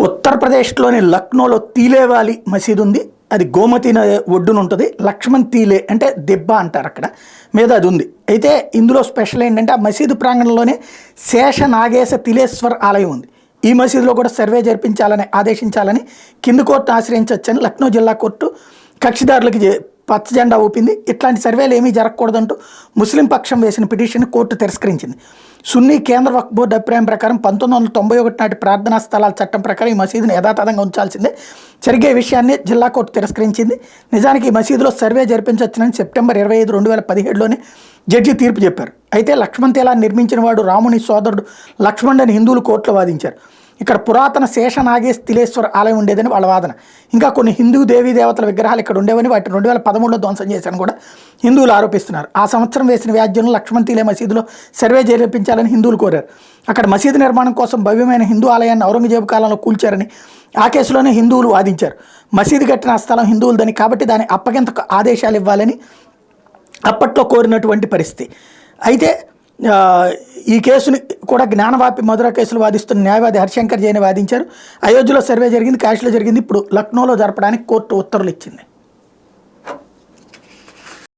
ఉత్తరప్రదేశ్లోని లక్నోలో తీలేవాలి మసీదు ఉంది. అది గోమతి ఒడ్డున ఉంటుంది. లక్ష్మణ్ తీలే అంటే దెబ్బ అంటారు అక్కడ మీద అది ఉంది. అయితే ఇందులో స్పెషల్ ఏంటంటే ఆ మసీదు ప్రాంగణంలోనే శేష నాగేశ తిలేశ్వర్ ఆలయం ఉంది. ఈ మసీదులో కూడా సర్వే జరిపించాలని ఆదేశించాలని కింది కోర్టును ఆశ్రయించవచ్చని లక్నో జిల్లా కోర్టు కక్షిదారులకి పచ్చ జెండా ఊపింది. ఇట్లాంటి సర్వేలు ఏమీ జరగకూడదంటూ ముస్లిం పక్షం వేసిన పిటిషన్ కోర్టు తిరస్కరించింది. సున్నీ కేంద్ర వక్ఫ్ బోర్డు అభిప్రాయం ప్రకారం 1991 నాటి ప్రార్థనా స్థలాల చట్టం ప్రకారం ఈ మసీదును యథాతథంగా ఉంచాల్సిందే. జరిగే విషయాన్ని జిల్లా కోర్టు తిరస్కరించింది. నిజానికి ఈ మసీదులో సర్వే జరిపించవచ్చునని సెప్టెంబర్ 25, 2017లోనే జడ్జి తీర్పు చెప్పారు. అయితే లక్ష్మణ్ తీలా నిర్మించిన వాడు రాముని సోదరుడు లక్ష్మణ్ అని హిందువులు కోర్టులో వాదించారు. ఇక్కడ పురాతన శేషనాగేశ్ తిలేశ్వర్ ఆలయం ఉండేదని వాళ్ళ వాదన. ఇంకా కొన్ని హిందూ దేవీ దేవతల విగ్రహాలు ఇక్కడ ఉండేవని వాటిని 2013లో ధ్వంసం చేశారని కూడా హిందువులు ఆరోపిస్తున్నారు. ఆ సంవత్సరం వేసిన వ్యాజ్యంలో లక్ష్మణ్ తీలే మసీదులో సర్వే జరిపించాలని హిందువులు కోరారు. అక్కడ మసీదు నిర్మాణం కోసం భవ్యమైన హిందూ ఆలయాన్ని ఔరంగజేబు కాలంలో కూల్చారని ఆ కేసులోనే హిందువులు వాదించారు. మసీదు కట్టిన ఆ స్థలం హిందువులదని కాబట్టి దాని అప్పగింతకు ఆదేశాలు ఇవ్వాలని అప్పట్లో కోరినటువంటి పరిస్థితి. అయితే ఈ కేసుని కూడా జ్ఞానవాపి మధుర కేసులు వాదిస్తున్న న్యాయవాది హరిశంకర్ జైన్ వాదించారు. అయోధ్యలో సర్వే జరిగింది, కాశీలో జరిగింది, ఇప్పుడు లక్నోలో జరపడానికి కోర్టు ఉత్తర్వులు ఇచ్చింది.